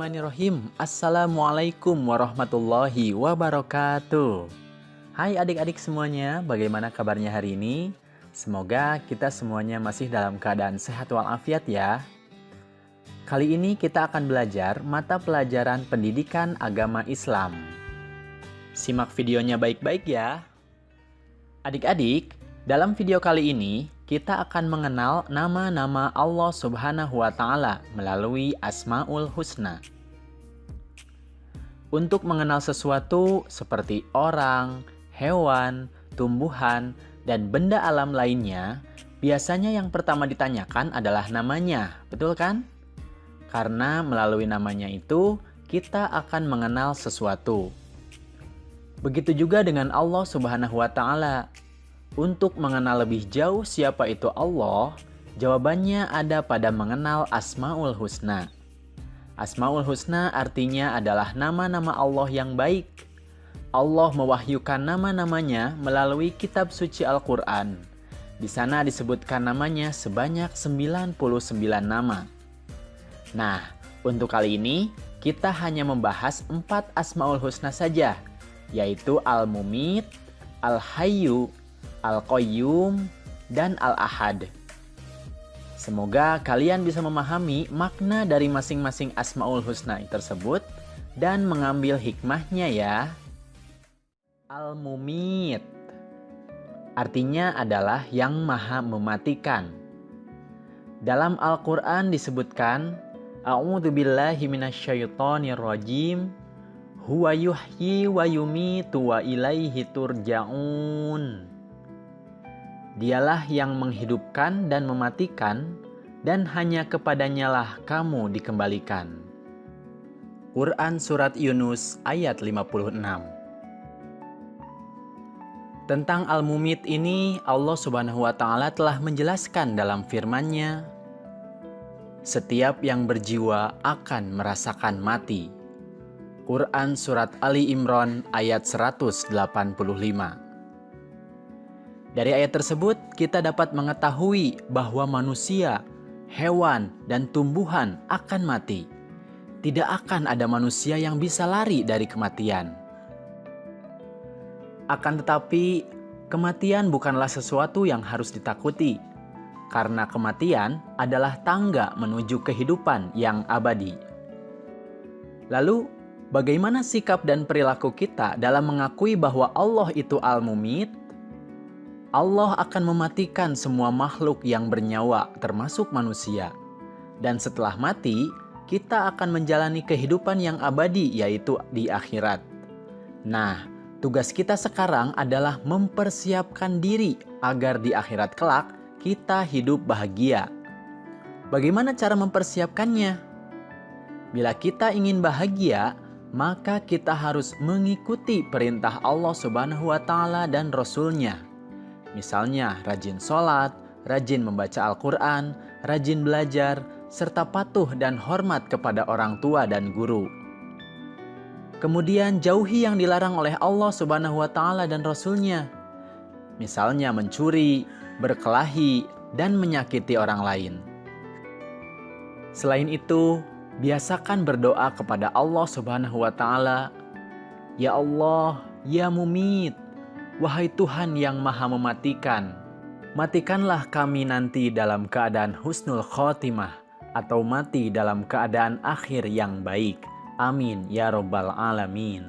Bismillahirrahmanirrahim. Assalamualaikum warahmatullahi wabarakatuh. Hai adik-adik semuanya, bagaimana kabarnya hari ini? Semoga kita semuanya masih dalam keadaan sehat walafiat ya. Kali ini kita akan belajar mata pelajaran pendidikan agama Islam. Simak videonya baik-baik ya. Adik-adik, dalam video kali ini kita akan mengenal nama-nama Allah Subhanahu wa Ta'ala melalui Asmaul Husna. Untuk mengenal sesuatu seperti orang, hewan, tumbuhan, dan benda alam lainnya, biasanya yang pertama ditanyakan adalah namanya, betul kan? Karena melalui namanya itu kita akan mengenal sesuatu. Begitu juga dengan Allah Subhanahu wa Ta'ala. Untuk mengenal lebih jauh siapa itu Allah, jawabannya ada pada mengenal Asmaul Husna. Asmaul Husna artinya adalah nama-nama Allah yang baik. Allah mewahyukan nama-namanya melalui kitab suci Al-Quran. Di sana disebutkan namanya sebanyak 99 nama. Nah, untuk kali ini kita hanya membahas 4 Asmaul Husna saja, yaitu Al-Mumit, Al-Hayyu, Al-Qayyum, dan Al-Ahad. Semoga kalian bisa memahami makna dari masing-masing Asmaul Husna tersebut dan mengambil hikmahnya ya. Al-Mumit artinya adalah yang maha mematikan. Dalam Al-Quran disebutkan, A'udzubillahi minasyaitonirrajim, huwa yuhyi wa yumitu wa ilaihi turja'un. Dialah yang menghidupkan dan mematikan, dan hanya kepadanyalah kamu dikembalikan. Quran Surat Yunus ayat 56. Tentang Al-Mumit ini, Allah Subhanahu wa Ta'ala telah menjelaskan dalam firman-Nya, setiap yang berjiwa akan merasakan mati. Quran Surat Ali Imran ayat 185. Dari ayat tersebut, kita dapat mengetahui bahwa manusia, hewan, dan tumbuhan akan mati. Tidak akan ada manusia yang bisa lari dari kematian. Akan tetapi, kematian bukanlah sesuatu yang harus ditakuti, karena kematian adalah tangga menuju kehidupan yang abadi. Lalu, bagaimana sikap dan perilaku kita dalam mengakui bahwa Allah itu Al-Mumit? Allah akan mematikan semua makhluk yang bernyawa, termasuk manusia. Dan setelah mati, kita akan menjalani kehidupan yang abadi, yaitu di akhirat. Nah, tugas kita sekarang adalah mempersiapkan diri agar di akhirat kelak kita hidup bahagia. Bagaimana cara mempersiapkannya? Bila kita ingin bahagia, maka kita harus mengikuti perintah Allah Subhanahu wa Ta'ala dan Rasul-Nya. Misalnya rajin sholat, rajin membaca Al-Quran, rajin belajar, serta patuh dan hormat kepada orang tua dan guru. Kemudian jauhi yang dilarang oleh Allah Subhanahu wa Ta'ala dan Rasul-Nya. Misalnya mencuri, berkelahi, dan menyakiti orang lain. Selain itu, biasakan berdoa kepada Allah Subhanahu wa Ta'ala, Ya Allah, Ya Mumit, wahai Tuhan yang maha mematikan, matikanlah kami nanti dalam keadaan husnul khotimah atau mati dalam keadaan akhir yang baik. Amin ya Rabbal Alamin.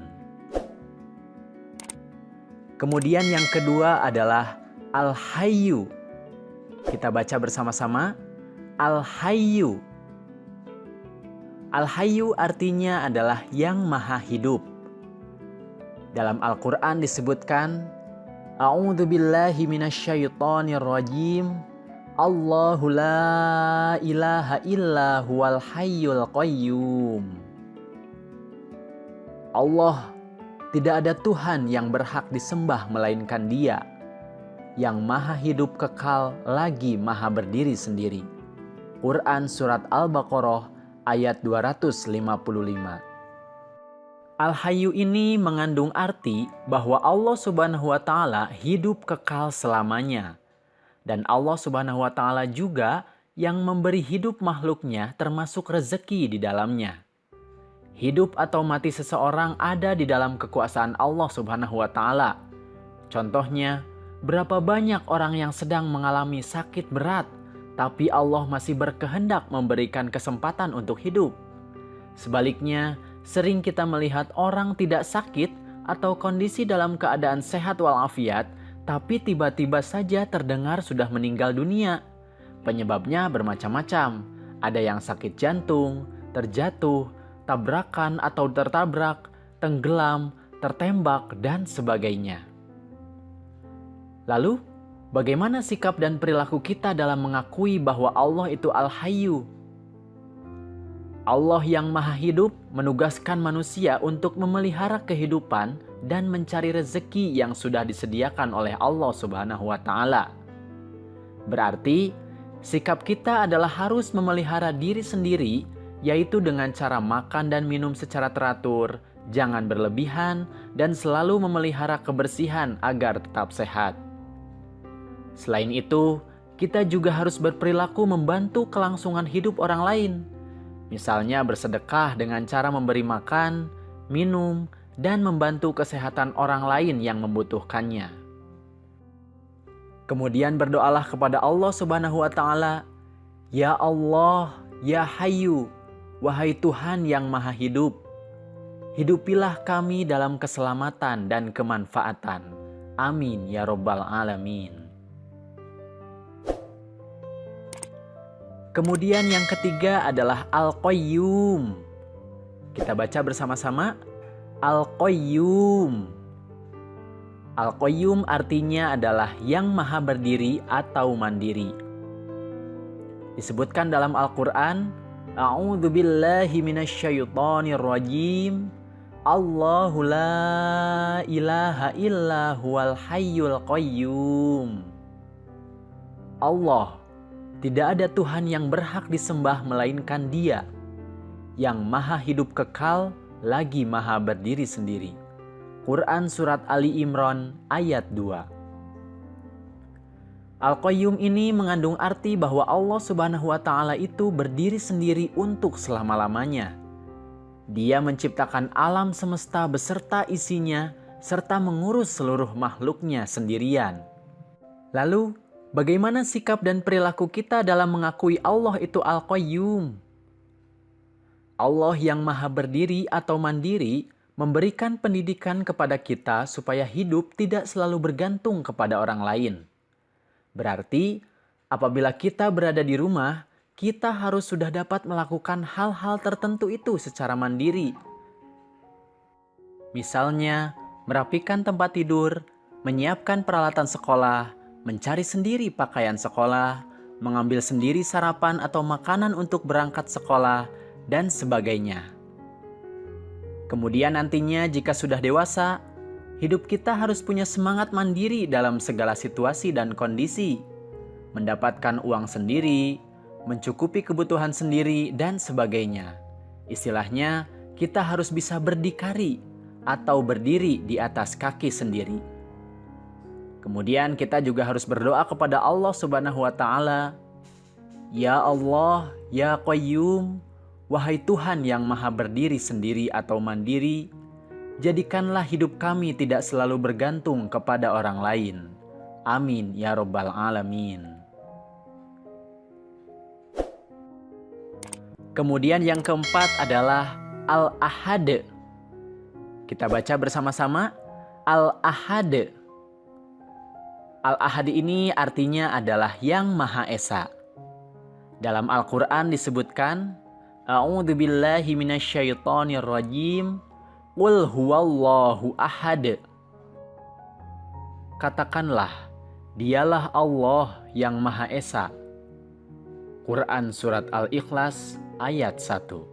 Kemudian yang kedua adalah Al-Hayyu. Kita baca bersama-sama, Al-Hayyu. Al-Hayyu artinya adalah yang maha hidup. Dalam Al-Quran disebutkan, A'udzubillahi minasyaitonirrajim, Allahu la ilaha illa huwal hayyul qayyum. Allah, tidak ada Tuhan yang berhak disembah melainkan Dia, yang maha hidup kekal lagi maha berdiri sendiri. Quran Surat Al-Baqarah ayat 255. Al-Hayyu ini mengandung arti bahwa Allah Subhanahu wa Ta'ala hidup kekal selamanya. Dan Allah Subhanahu wa Ta'ala juga yang memberi hidup makhluknya termasuk rezeki di dalamnya. Hidup atau mati seseorang ada di dalam kekuasaan Allah Subhanahu wa Ta'ala. Contohnya, berapa banyak orang yang sedang mengalami sakit berat, tapi Allah masih berkehendak memberikan kesempatan untuk hidup. Sebaliknya, sering kita melihat orang tidak sakit atau kondisi dalam keadaan sehat walafiat, tapi tiba-tiba saja terdengar sudah meninggal dunia. Penyebabnya bermacam-macam. Ada yang sakit jantung, terjatuh, tabrakan atau tertabrak, tenggelam, tertembak, dan sebagainya. Lalu, bagaimana sikap dan perilaku kita dalam mengakui bahwa Allah itu Al-Hayyu? Allah yang Maha Hidup menugaskan manusia untuk memelihara kehidupan dan mencari rezeki yang sudah disediakan oleh Allah Subhanahu wa Ta'ala. Berarti, sikap kita adalah harus memelihara diri sendiri, yaitu dengan cara makan dan minum secara teratur, jangan berlebihan, dan selalu memelihara kebersihan agar tetap sehat. Selain itu, kita juga harus berperilaku membantu kelangsungan hidup orang lain. Misalnya bersedekah dengan cara memberi makan, minum, dan membantu kesehatan orang lain yang membutuhkannya. Kemudian berdoalah kepada Allah Subhanahu wa Ta'ala, "Ya Allah, ya Hayyu, wahai Tuhan yang Maha Hidup, hidupilah kami dalam keselamatan dan kemanfaatan. Amin ya Rabbal Alamin." Kemudian yang ketiga adalah Al-Qayyum. Kita baca bersama-sama, Al-Qayyum. Al-Qayyum artinya adalah yang maha berdiri atau mandiri. Disebutkan dalam Al-Quran, A'udzu billahi minasyaitonir rajim. Allahu la ilaha illa huwal hayyul qayyum. Allah, tidak ada Tuhan yang berhak disembah melainkan Dia, yang maha hidup kekal lagi maha berdiri sendiri. Quran Surat Ali Imran ayat 2. Al-Qayyum ini mengandung arti bahwa Allah Subhanahu wa Ta'ala itu berdiri sendiri untuk selama-lamanya. Dia menciptakan alam semesta beserta isinya serta mengurus seluruh makhluknya sendirian. Lalu, bagaimana sikap dan perilaku kita dalam mengakui Allah itu Al-Qayyum? Allah yang maha berdiri atau mandiri memberikan pendidikan kepada kita supaya hidup tidak selalu bergantung kepada orang lain. Berarti, apabila kita berada di rumah, kita harus sudah dapat melakukan hal-hal tertentu itu secara mandiri. Misalnya, merapikan tempat tidur, menyiapkan peralatan sekolah, mencari sendiri pakaian sekolah, mengambil sendiri sarapan atau makanan untuk berangkat sekolah, dan sebagainya. Kemudian nantinya jika sudah dewasa, hidup kita harus punya semangat mandiri dalam segala situasi dan kondisi. Mendapatkan uang sendiri, mencukupi kebutuhan sendiri, dan sebagainya. Istilahnya, kita harus bisa berdikari atau berdiri di atas kaki sendiri. Kemudian kita juga harus berdoa kepada Allah Subhanahu wa Ta'ala, "Ya Allah, ya Qayyum, wahai Tuhan yang maha berdiri sendiri atau mandiri, jadikanlah hidup kami tidak selalu bergantung kepada orang lain. Amin ya Rabbal Alamin." Kemudian yang keempat adalah Al-Ahad. Kita baca bersama-sama, Al-Ahad. Al-Ahad ini artinya adalah yang Maha Esa. Dalam Al-Quran disebutkan, A'udzu billahi minasyaitonir rajim. Qul huwallahu ahad. Katakanlah, dialah Allah yang Maha Esa. Quran Surat Al-Ikhlas ayat 1.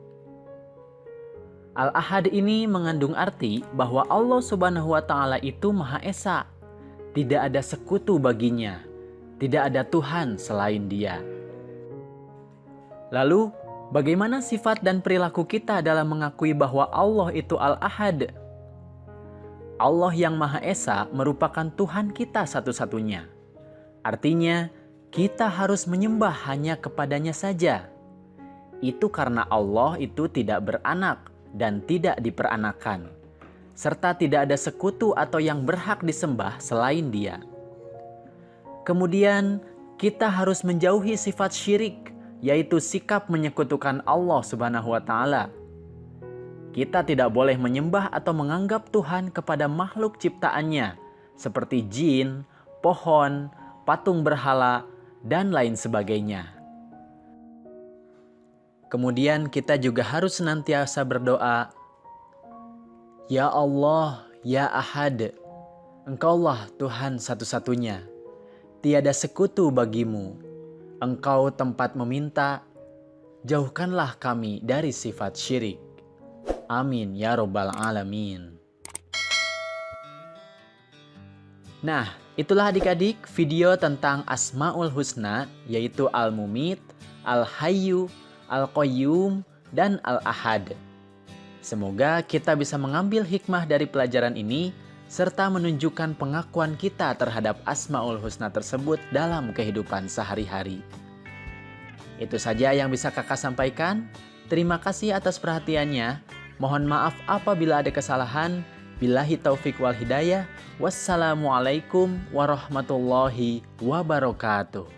Al-Ahad ini mengandung arti bahwa Allah Subhanahu wa Ta'ala itu Maha Esa. Tidak ada sekutu baginya. Tidak ada Tuhan selain Dia. Lalu, bagaimana sifat dan perilaku kita dalam mengakui bahwa Allah itu Al-Ahad? Allah yang Maha Esa merupakan Tuhan kita satu-satunya. Artinya, kita harus menyembah hanya kepadanya saja. Itu karena Allah itu tidak beranak dan tidak diperanakan, serta tidak ada sekutu atau yang berhak disembah selain Dia. Kemudian, kita harus menjauhi sifat syirik, yaitu sikap menyekutukan Allah Subhanahu wa Ta'ala. Kita tidak boleh menyembah atau menganggap Tuhan kepada makhluk ciptaannya, seperti jin, pohon, patung berhala, dan lain sebagainya. Kemudian kita juga harus senantiasa berdoa, Ya Allah, Ya Ahad, Engkaulah Tuhan satu-satunya. Tiada sekutu bagimu. Engkau tempat meminta, jauhkanlah kami dari sifat syirik. Amin ya Rabbal Alamin. Nah, itulah adik-adik video tentang Asmaul Husna, yaitu Al-Mumit, Al-Hayyu, Al-Qayyum, dan Al-Ahad. Semoga kita bisa mengambil hikmah dari pelajaran ini, serta menunjukkan pengakuan kita terhadap Asmaul Husna tersebut dalam kehidupan sehari-hari. Itu saja yang bisa kakak sampaikan. Terima kasih atas perhatiannya. Mohon maaf apabila ada kesalahan. Billahi taufik wal hidayah. Wassalamualaikum warahmatullahi wabarakatuh.